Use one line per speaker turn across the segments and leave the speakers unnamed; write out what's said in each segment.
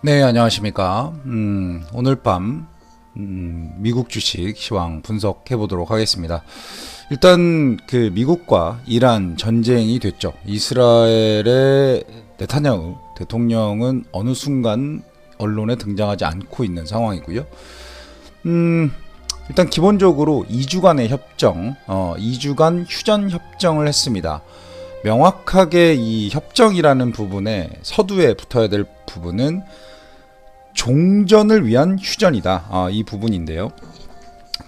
네, 안녕하십니까. 오늘 밤, 미국 주식 시황 분석해 보도록 하겠습니다. 일단, 미국과 이란 전쟁이 됐죠. 이스라엘의 네타냐후 대통령은 어느 순간 언론에 등장하지 않고 있는 상황이고요. 일단 기본적으로 2주간의 협정, 2주간 휴전 협정을 했습니다. 명확하게 이 협정이라는 부분에 서두에 붙어야 될 부분은 종전을 위한 휴전이다. 이 부분인데요.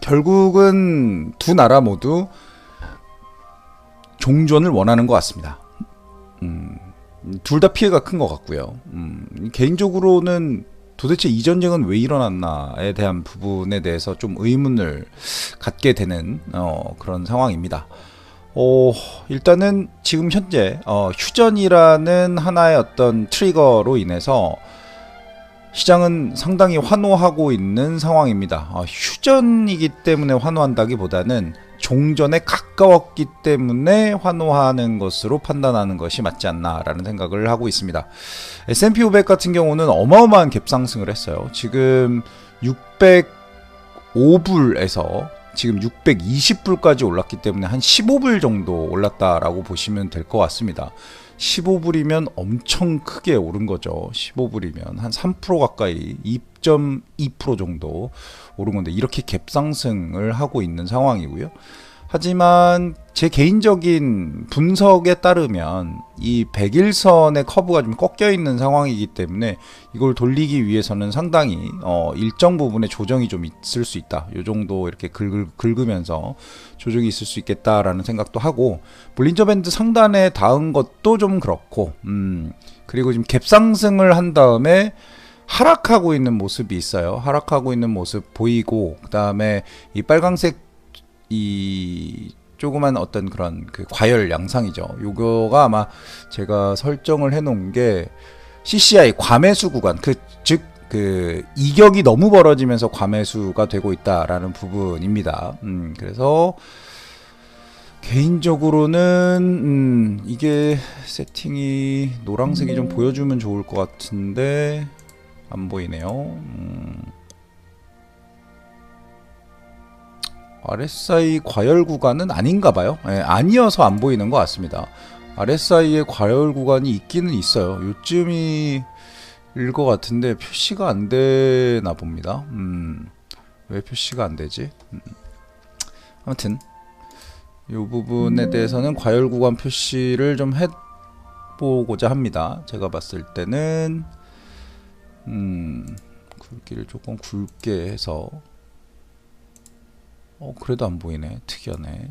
결국은 두 나라 모두 종전을 원하는 것 같습니다. 둘 다 피해가 큰 것 같고요. 개인적으로는 도대체 이 전쟁은 왜 일어났나에 대한 부분에 대해서 좀 의문을 갖게 되는 그런 상황입니다. 일단은 지금 현재 휴전이라는 하나의 어떤 트리거로 인해서 시장은 상당히 환호하고 있는 상황입니다. 휴전이기 때문에 환호한다기보다는 종전에 가까웠기 때문에 환호하는 것으로 판단하는 것이 맞지 않나라는 생각을 하고 있습니다. S&P 500 같은 경우는 어마어마한 갭상승을 했어요. 지금 605불에서 지금 620불까지 올랐기 때문에 한 15불 정도 올랐다라고 보시면 될 것 같습니다. 15불이면 엄청 크게 오른 거죠. 15불이면 한 3% 가까이 2.2% 정도 오른 건데 이렇게 갭상승을 하고 있는 상황이고요. 하지만 제 개인적인 분석에 따르면 이 100일선의 커브가 좀 꺾여 있는 상황이기 때문에 이걸 돌리기 위해서는 상당히 일정 부분의 조정이 좀 있을 수 있다. 이 정도 이렇게 긁으면서 조정이 있을 수 있겠다라는 생각도 하고, 볼린저 밴드 상단에 닿은 것도 좀 그렇고, 그리고 지금 갭상승을 한 다음에 하락하고 있는 모습이 있어요. 하락하고 있는 모습 보이고, 그 다음에 이 빨강색 이 조그만 어떤 그런 과열 양상이죠. 요거가 아마 제가 설정을 해놓은 게 CCI 과매수 구간, 즉 이격이 너무 벌어지면서 과매수가 되고 있다라는 부분입니다. 그래서 개인적으로는 이게 세팅이 노란색이 좀 보여주면 좋을 것 같은데 안 보이네요. RSI 과열 구간은 아닌가 봐요. 아니어서 안 보이는 것 같습니다. RSI의 과열 구간이 있기는 있어요. 요쯤이 일 것 같은데 표시가 안 되나 봅니다. 왜 표시가 안 되지? 아무튼 이 부분에 대해서는 과열 구간 표시를 좀 해보고자 합니다. 제가 봤을 때는 굵기를 조금 굵게 해서 그래도 안 보이네. 특이하네.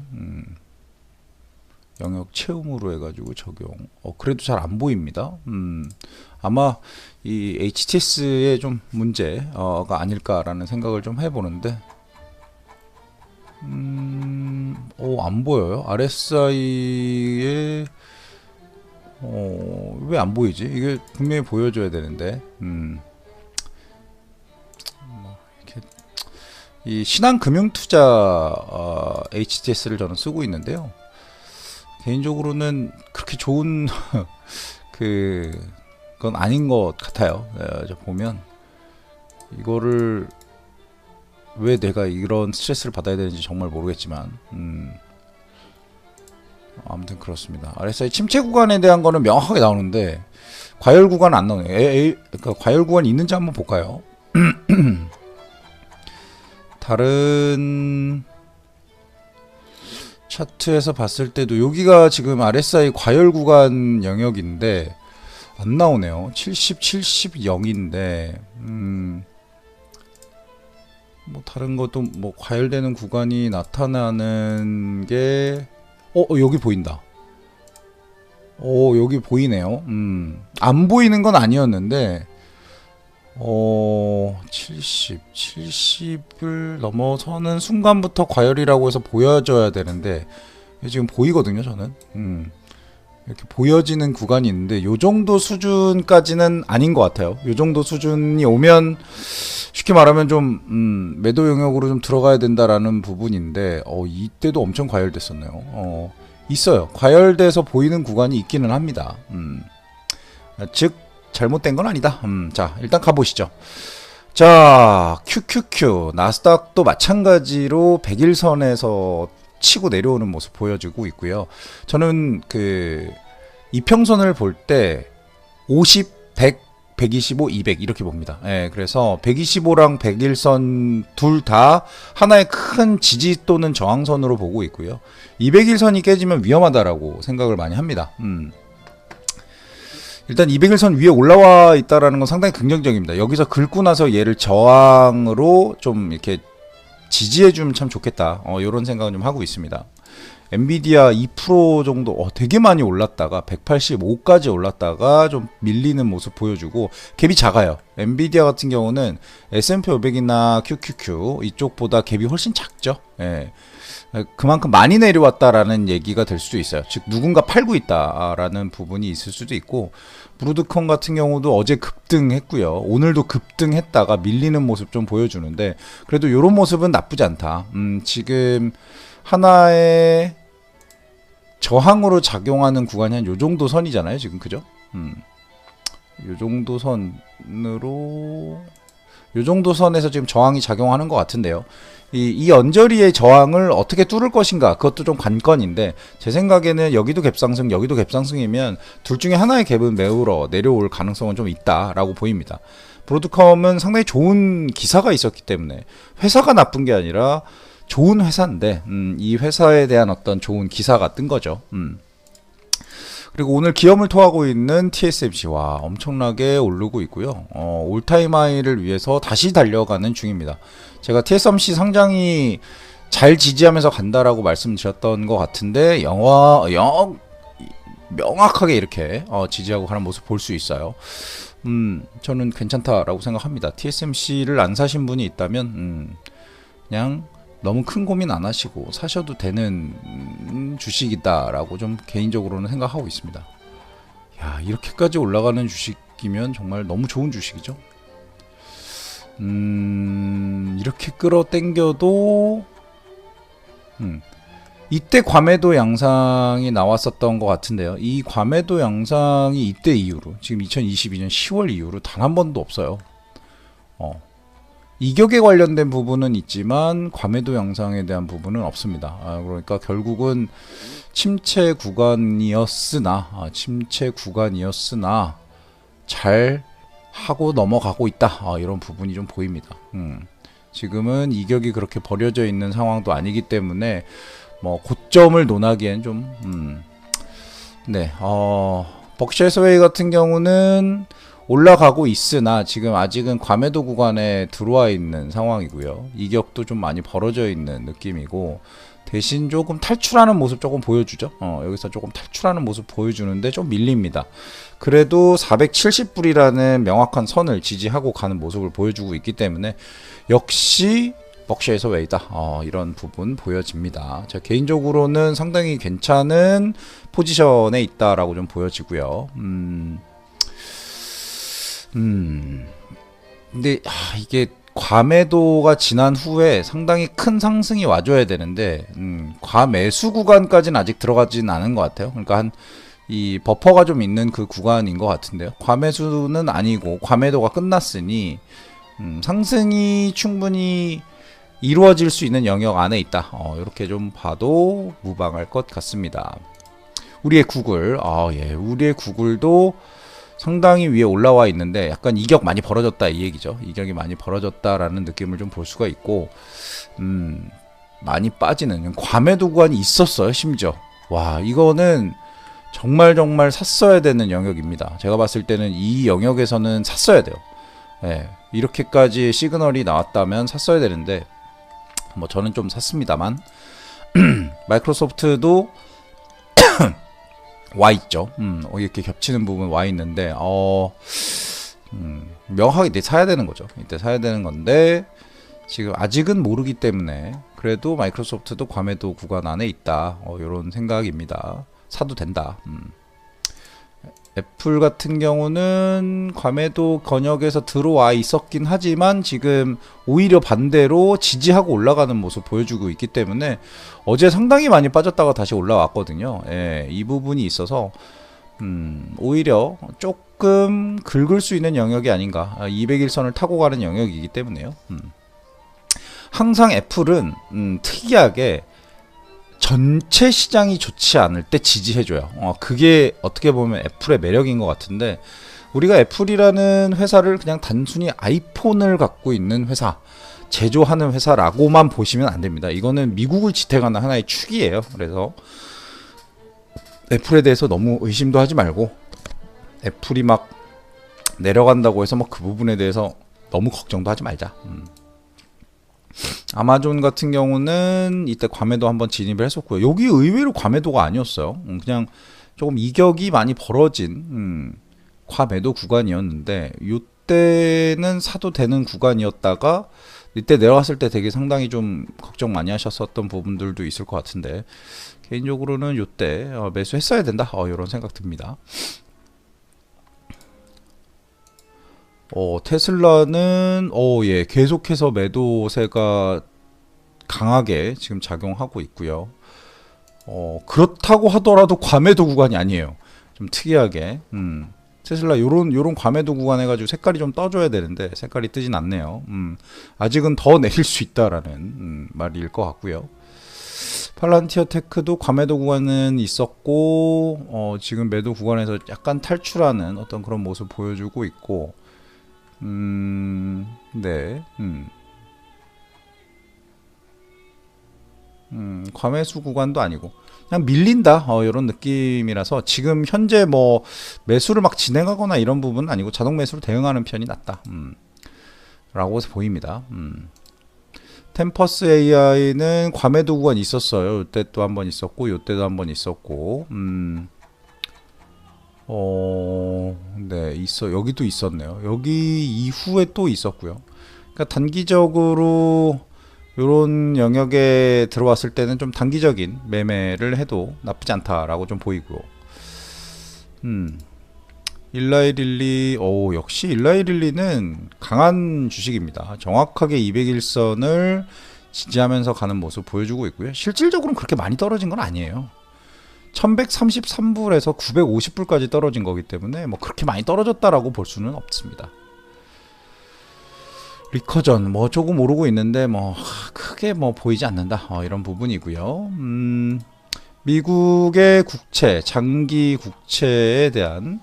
영역 채움으로 해가지고 적용. 그래도 잘 안 보입니다. 아마 이 HTS의 좀 문제가 아닐까라는 생각을 좀 해보는데, 안 보여요. RSI에 왜 안 보이지? 이게 분명히 보여줘야 되는데. 이 신한금융투자 HTS를 저는 쓰고 있는데요. 개인적으로는 그렇게 좋은 그건 아닌 것 같아요. 보면 이거를 왜 내가 이런 스트레스를 받아야 되는지 정말 모르겠지만 아무튼 그렇습니다. RSI 침체 구간에 대한 거는 명확하게 나오는데 과열 구간은 안 나오네요. 그러니까 과열 구간이 있는지 한번 볼까요? 다른 차트에서 봤을 때도 여기가 지금 RSI 과열 구간 영역인데 안 나오네요. 70, 70인데 뭐 다른 것도 뭐 과열되는 구간이 나타나는 게 여기 보인다. 여기 보이네요. 안 보이는 건 아니었는데 70을 넘어서는 순간부터 과열이라고 해서 보여져야 되는데 지금 보이거든요. 저는 이렇게 보여지는 구간이 있는데 요 정도 수준까지는 아닌 것 같아요. 요 정도 수준이 오면 쉽게 말하면 좀 매도 영역으로 좀 들어가야 된다라는 부분인데 이때도 엄청 과열됐었네요. 있어요. 과열돼서 보이는 구간이 있기는 합니다. 즉 잘못된 건 아니다. 자, 일단 가보시죠. 자, QQQ 나스닥도 마찬가지로 100일선에서 치고 내려오는 모습 보여주고 있고요. 저는 그 이평선을 볼 때 50, 100, 125, 200 이렇게 봅니다. 예, 그래서 125랑 100일선 둘 다 하나의 큰 지지 또는 저항선으로 보고 있고요. 200일선이 깨지면 위험하다라고 생각을 많이 합니다. 일단 200일선 위에 올라와 있다라는 건 상당히 긍정적입니다. 여기서 긁고 나서 얘를 저항으로 좀 이렇게 지지해주면 참 좋겠다. 이런 생각을 좀 하고 있습니다. 엔비디아 2% 정도 되게 많이 올랐다가 185까지 올랐다가 좀 밀리는 모습 보여주고 갭이 작아요. 엔비디아 같은 경우는 S&P 500이나 QQQ 이쪽보다 갭이 훨씬 작죠. 예. 그만큼 많이 내려왔다라는 얘기가 될 수도 있어요. 즉 누군가 팔고 있다라는 부분이 있을 수도 있고, 브루드콘 같은 경우도 어제 급등했고요. 오늘도 급등했다가 밀리는 모습 좀 보여주는데 그래도 이런 모습은 나쁘지 않다. 지금 하나의 저항으로 작용하는 구간이 한 요 정도 선이잖아요. 지금 그죠? 요 정도 선으로 요 정도 선에서 지금 저항이 작용하는 것 같은데요. 이 언저리의 저항을 어떻게 뚫을 것인가, 그것도 좀 관건인데, 제 생각에는 여기도 갭상승 여기도 갭상승이면 둘 중에 하나의 갭은 메우러 내려올 가능성은 좀 있다라고 보입니다. 브로드컴은 상당히 좋은 기사가 있었기 때문에, 회사가 나쁜 게 아니라 좋은 회사인데 이 회사에 대한 어떤 좋은 기사가 뜬 거죠. 그리고 오늘 기염을 토하고 있는 TSMC와 엄청나게 오르고 있고요. 올타임 하이를 위해서 다시 달려가는 중입니다. 제가 TSMC 상장이 잘 지지하면서 간다라고 말씀드렸던 것 같은데 명확하게 이렇게 지지하고 가는 모습 볼 수 있어요. 저는 괜찮다라고 생각합니다. TSMC를 안 사신 분이 있다면 그냥 너무 큰 고민 안 하시고 사셔도 되는 주식이다라고 좀 개인적으로는 생각하고 있습니다. 야, 이렇게까지 올라가는 주식이면 정말 너무 좋은 주식이죠. 이렇게 끌어당겨도 이때 과매도 양상이 나왔었던 것 같은데요. 이 과매도 양상이 이때 이후로, 지금 2022년 10월 이후로 단 한 번도 없어요. 이격에 관련된 부분은 있지만 과매도 양상에 대한 부분은 없습니다. 그러니까 결국은 침체 구간이었으나 잘 하고 넘어가고 있다, 이런 부분이 좀 보입니다. 지금은 이격이 그렇게 버려져 있는 상황도 아니기 때문에 뭐 고점을 논하기엔 좀 네, 벅시아 해서웨이 같은 경우는 올라가고 있으나 지금 아직은 과매도 구간에 들어와 있는 상황이고요. 이격도 좀 많이 벌어져 있는 느낌이고, 대신 조금 탈출하는 모습 조금 보여주죠. 여기서 조금 탈출하는 모습 보여주는데 좀 밀립니다. 그래도 470불이라는 명확한 선을 지지하고 가는 모습을 보여주고 있기 때문에 역시 벅시아 해서웨이다, 이런 부분 보여집니다. 제가 개인적으로는 상당히 괜찮은 포지션에 있다라고 좀 보여지고요. 근데 이게 과매도가 지난 후에 상당히 큰 상승이 와줘야 되는데 과매수 구간까지는 아직 들어가진 않은 것 같아요. 그러니까 이 버퍼가 좀 있는 그 구간인 것 같은데요. 과매수는 아니고 과매도가 끝났으니 상승이 충분히 이루어질 수 있는 영역 안에 있다. 이렇게 좀 봐도 무방할 것 같습니다. 우리의 구글, 우리의 구글도 상당히 위에 올라와 있는데 약간 이격 많이 벌어졌다, 이 얘기죠. 이격이 많이 벌어졌다라는 느낌을 좀 볼 수가 있고, 많이 빠지는 과매도 구간이 있었어요. 심지어 와, 이거는 정말 샀어야 되는 영역입니다. 제가 봤을 때는 이 영역에서는 샀어야 돼요. 네, 이렇게까지 시그널이 나왔다면 샀어야 되는데 뭐 저는 좀 샀습니다만 마이크로소프트도 와 있죠. 이렇게 겹치는 부분 와 있는데 명확하게 이때 사야 되는 거죠. 이때 사야 되는 건데 지금 아직은 모르기 때문에 그래도 마이크로소프트도 과매도 구간 안에 있다, 이런 생각입니다. 사도 된다. 애플 같은 경우는 과매도 권역에서 들어와 있었긴 하지만 지금 오히려 반대로 지지하고 올라가는 모습 보여주고 있기 때문에 어제 상당히 많이 빠졌다가 다시 올라왔거든요. 이 부분이 있어서 오히려 조금 긁을 수 있는 영역이 아닌가. 200일선을 타고 가는 영역이기 때문에요. 항상 애플은 특이하게 전체 시장이 좋지 않을 때 지지해줘요. 그게 어떻게 보면 애플의 매력인 것 같은데, 우리가 애플이라는 회사를 그냥 단순히 아이폰을 갖고 있는 회사, 제조하는 회사라고만 보시면 안 됩니다. 이거는 미국을 지탱하는 하나의 축이에요. 그래서 애플에 대해서 너무 의심도 하지 말고, 애플이 막 내려간다고 해서 뭐 그 부분에 대해서 너무 걱정도 하지 말자. 아마존 같은 경우는 이때 과매도 한번 진입을 했었고요. 여기 의외로 과매도가 아니었어요. 그냥 조금 이격이 많이 벌어진 과매도 구간이었는데, 이때는 사도 되는 구간이었다가 이때 내려갔을 때 되게 상당히 좀 걱정 많이 하셨었던 부분들도 있을 것 같은데, 개인적으로는 이때 매수했어야 된다, 이런 생각 듭니다. 테슬라는 예, 계속해서 매도세가 강하게 지금 작용하고 있고요. 그렇다고 하더라도 과매도 구간이 아니에요. 좀 특이하게 테슬라 요런 과매도 구간 해가지고 색깔이 좀 떠줘야 되는데 색깔이 뜨진 않네요. 아직은 더 내릴 수 있다라는 말일 것 같고요. 팔란티어 테크도 과매도 구간은 있었고, 지금 매도 구간에서 약간 탈출하는 어떤 그런 모습 보여주고 있고, 네, 과매수 구간도 아니고 그냥 밀린다, 이런 느낌이라서 지금 현재 뭐 매수를 막 진행하거나 이런 부분은 아니고 자동 매수로 대응하는 편이 낫다, 라고 보입니다. 템퍼스 AI는 과매도 구간이 있었어요. 이때 또 한번 있었고, 이때도 한번 있었고, 네, 여기도 있었네요. 여기 이후에 또 있었고요. 그러니까 단기적으로 이런 영역에 들어왔을 때는 좀 단기적인 매매를 해도 나쁘지 않다라고 좀 보이고요. 일라이릴리, 역시 일라이릴리는 강한 주식입니다. 정확하게 200일선을 지지하면서 가는 모습 보여주고 있고요. 실질적으로는 그렇게 많이 떨어진 건 아니에요. 1133불에서 950불까지 떨어진 거기 때문에 뭐 그렇게 많이 떨어졌다라고 볼 수는 없습니다. 리커전 뭐 조금 오르고 있는데 뭐 크게 뭐 보이지 않는다, 이런 부분이고요. 미국의 국채, 장기 국채에 대한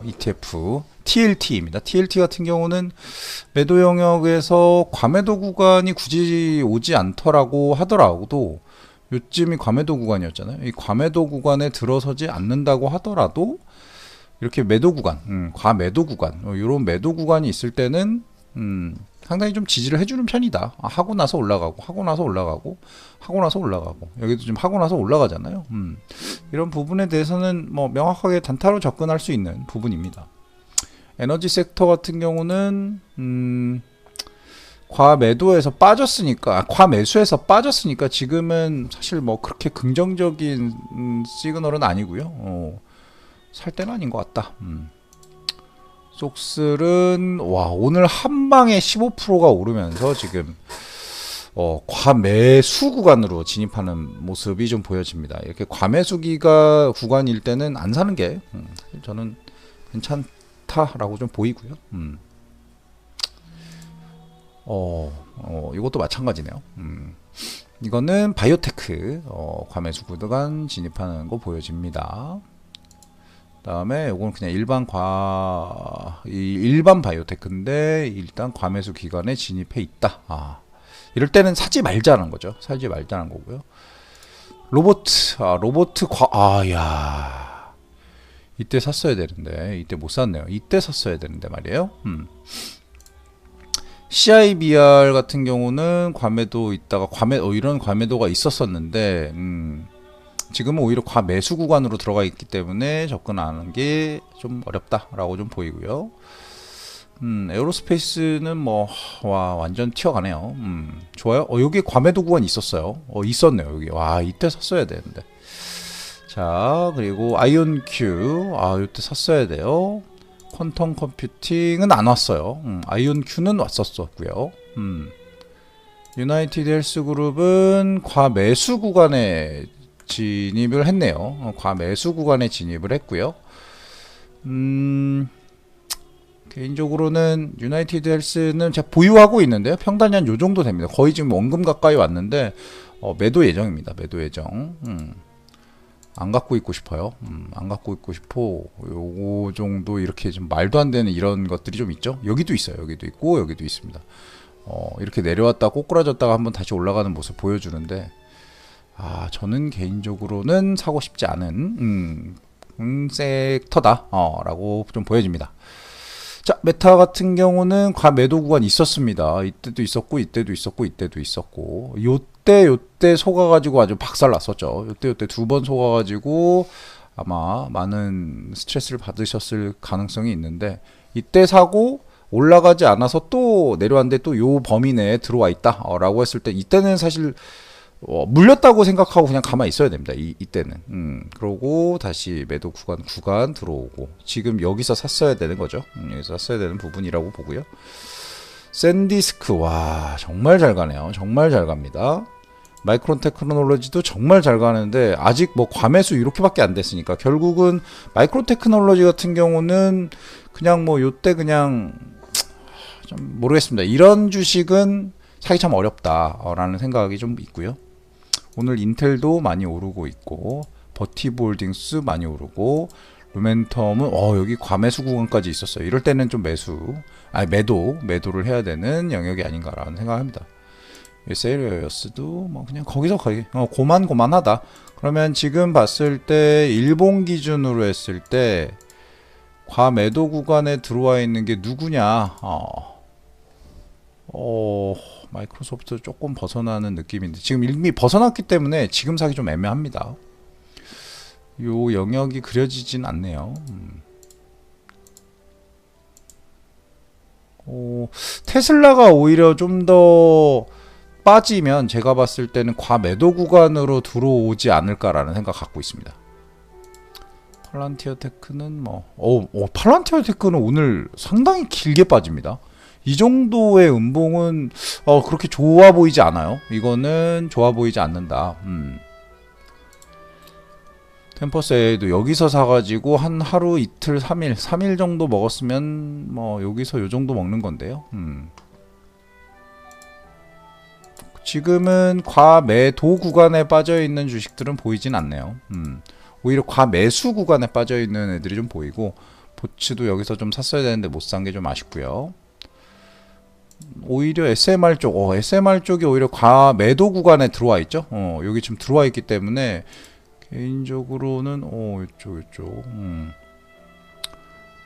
ETF TLT입니다. TLT 같은 경우는 매도 영역에서 과매도 구간이 굳이 오지 않더라고 하더라도, 요즘이 과매도 구간이었잖아요. 이 과매도 구간에 들어서지 않는다고 하더라도 이렇게 매도 구간, 과매도 구간, 이런 매도 구간이 있을 때는 상당히 좀 지지를 해주는 편이다. 하고 나서 올라가고, 하고 나서 올라가고, 하고 나서 올라가고, 여기도 지금 하고 나서 올라가잖아요. 이런 부분에 대해서는 뭐 명확하게 단타로 접근할 수 있는 부분입니다. 에너지 섹터 같은 경우는 과매도에서 빠졌으니까, 과매수에서 빠졌으니까 지금은 사실 뭐 그렇게 긍정적인 시그널은 아니고요. 살 때는 아닌 것 같다. 속슬은 오늘 한 방에 15%가 오르면서 지금 과매수 구간으로 진입하는 모습이 좀 보여집니다. 이렇게 과매수기가 구간일 때는 안 사는 게 저는 괜찮다라고 좀 보이고요. 이것도 마찬가지네요. 이거는 바이오테크 과매수 구간 진입하는 거 보여집니다. 다음에 이건 그냥 일반 바이오테크인데 일단 과매수 기간에 진입해 있다. 이럴 때는 사지 말자는 거죠. 사지 말자는 거고요. 로봇 이때 샀어야 되는데 이때 못 샀네요. 이때 샀어야 되는데 말이에요. CIBR 같은 경우는 과매도 있다가 이런 과매도가 있었었는데 지금은 오히려 과매수 구간으로 들어가 있기 때문에 접근하는 게 좀 어렵다라고 좀 보이고요. 에어로스페이스는 뭐 완전 튀어가네요. 좋아요. 여기 과매도 구간이 있었어요. 있었네요. 여기 이때 샀어야 되는데. 자, 그리고 아이온큐 이때 샀어야 돼요. 퀀텀 컴퓨팅은 안 왔어요. 아이온큐는 왔었고요. 유나이티드 헬스그룹은 과매수 구간에 진입을 했네요. 과매수 구간에 진입을 했고요. 개인적으로는 유나이티드 헬스는 제가 보유하고 있는데요. 평단이 한 요 정도 됩니다. 거의 지금 원금 가까이 왔는데 매도 예정입니다. 매도 예정. 안 갖고 있고 싶어요. 안 갖고 있고 싶어. 요거 정도 이렇게 좀 말도 안 되는 이런 것들이 좀 있죠. 여기도 있어요. 여기도 있고 여기도 있습니다. 이렇게 내려왔다 꼬꾸라졌다가 한번 다시 올라가는 모습 보여주는데 저는 개인적으로는 사고 싶지 않은 섹터다 라고 좀 보여집니다. 자, 메타 같은 경우는 과매도 구간 있었습니다. 이때도 있었고 이때도 있었고 이때도 있었고 요때 속아가지고 아주 박살났었죠. 요때 두 번 속아가지고 아마 많은 스트레스를 받으셨을 가능성이 있는데, 이때 사고 올라가지 않아서 또 내려왔는데 또 요 범위 내에 들어와 있다 라고 했을 때, 이때는 사실 물렸다고 생각하고 그냥 가만히 있어야 됩니다. 이때는. 그러고 다시 매도 구간 들어오고, 지금 여기서 샀어야 되는 거죠. 여기서 샀어야 되는 부분이라고 보고요. 샌디스크, 와, 정말 잘 가네요. 정말 잘 갑니다. 마이크론 테크놀로지도 정말 잘 가는데, 아직 뭐 과매수 이렇게밖에 안 됐으니까, 결국은 마이크론 테크놀로지 같은 경우는 그냥 뭐 요때 그냥 좀 모르겠습니다. 이런 주식은 사기 참 어렵다라는 생각이 좀 있고요. 오늘 인텔도 많이 오르고 있고, 버티볼딩스 많이 오르고, 루멘텀은 여기 과매수 구간까지 있었어요. 이럴 때는 좀 매도를 해야 되는 영역이 아닌가라는 생각합니다. 세리어스도 뭐 그냥 거기서 거의 고만고만하다. 그러면 지금 봤을 때 일본 기준으로 했을 때 과매도 구간에 들어와 있는 게 누구냐? 마이크로소프트 조금 벗어나는 느낌인데, 지금 이미 벗어났기 때문에 지금 사기 좀 애매합니다. 요 영역이 그려지진 않네요. 테슬라가 오히려 좀 더 빠지면 제가 봤을 때는 과매도 구간으로 들어오지 않을까라는 생각 갖고 있습니다. 팔란티어 테크는 팔란티어 테크는 오늘 상당히 길게 빠집니다. 이 정도의 음봉은 그렇게 좋아 보이지 않아요. 이거는 좋아 보이지 않는다. 템퍼스에도 여기서 사가지고 한 하루 이틀 3일 정도 먹었으면 여기서 요 정도 먹는 건데요. 지금은 과매도 구간에 빠져있는 주식들은 보이진 않네요. 오히려 과매수 구간에 빠져있는 애들이 좀 보이고, 보츠도 여기서 좀 샀어야 되는데 못 산 게 좀 아쉽고요. 오히려 SMR 쪽, SMR 쪽이 오히려 과매도 구간에 들어와 있죠. 여기 지금 들어와 있기 때문에 개인적으로는 이쪽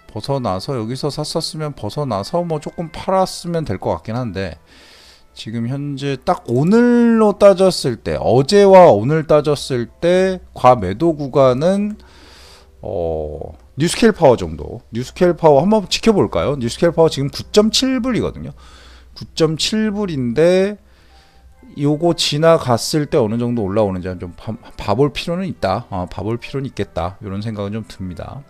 벗어나서, 여기서 샀었으면 벗어나서 조금 팔았으면 될 것 같긴 한데, 지금 현재 딱 오늘로 따졌을 때, 어제와 오늘 따졌을 때 과매도 구간은 뉴스케일 파워 정도. 뉴스케일 파워 한번 지켜볼까요? 뉴스케일 파워 지금 9.7불이거든요. 9.7불인데 요거 지나갔을 때 어느 정도 올라오는지 좀 봐볼 필요는 있다. 봐볼 필요는 있겠다. 이런 생각은 좀 듭니다.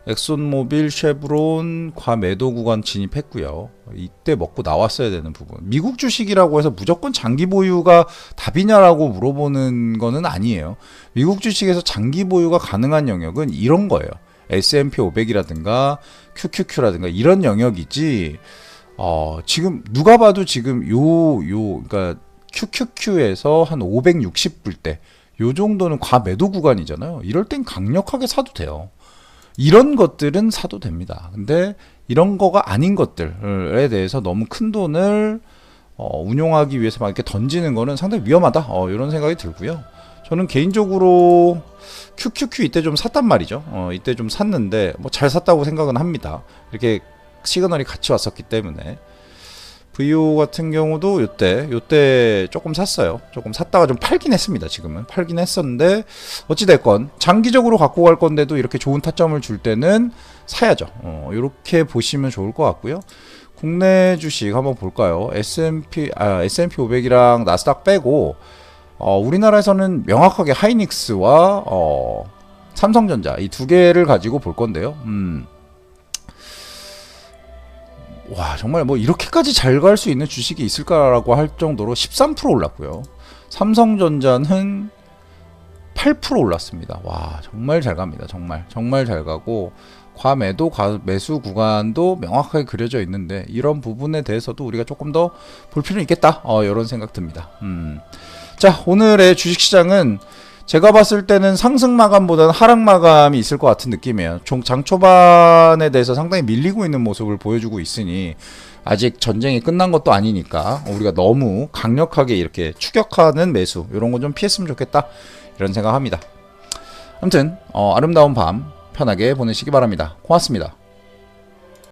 엑손모빌, 쉐브론 과매도 구간 진입했고요. 이때 먹고 나왔어야 되는 부분. 미국 주식이라고 해서 무조건 장기 보유가 답이냐라고 물어보는 거는 아니에요. 미국 주식에서 장기 보유가 가능한 영역은 이런 거예요. S&P 500이라든가 QQQ라든가 이런 영역이지. 지금 누가 봐도 지금 그러니까 QQQ에서 한 560불 대 요 정도는 과매도 구간이잖아요. 이럴 땐 강력하게 사도 돼요. 이런 것들은 사도 됩니다. 근데 이런 거가 아닌 것들에 대해서 너무 큰 돈을 운용하기 위해서 막 이렇게 던지는 거는 상당히 위험하다. 이런 생각이 들고요. 저는 개인적으로 QQQ 이때 좀 샀단 말이죠. 이때 좀 샀는데 잘 샀다고 생각은 합니다. 이렇게 시그널이 같이 왔었기 때문에. VO 같은 경우도 요때 조금 샀어요. 조금 샀다가 좀 팔긴 했습니다. 지금은 팔긴 했었는데, 어찌됐건 장기적으로 갖고 갈 건데도 이렇게 좋은 타점을 줄 때는 사야죠. 이렇게 보시면 좋을 것 같고요. 국내 주식 한번 볼까요? S&P 500이랑 나스닥 빼고 우리나라에서는 명확하게 하이닉스와 삼성전자 이 두 개를 가지고 볼 건데요. 와, 정말 이렇게까지 잘 갈 수 있는 주식이 있을까라고 할 정도로 13% 올랐고요. 삼성전자는 8% 올랐습니다. 와, 정말 잘 갑니다. 정말 잘 가고 과매도 매수 구간도 명확하게 그려져 있는데 이런 부분에 대해서도 우리가 조금 더 볼 필요는 있겠다. 이런 생각 듭니다. 자, 오늘의 주식시장은 제가 봤을 때는 상승 마감보다는 하락 마감이 있을 것 같은 느낌이에요. 장 초반에 대해서 상당히 밀리고 있는 모습을 보여주고 있으니 아직 전쟁이 끝난 것도 아니니까 우리가 너무 강력하게 이렇게 추격하는 매수 이런 거 좀 피했으면 좋겠다 이런 생각합니다. 아무튼 아름다운 밤 편하게 보내시기 바랍니다. 고맙습니다.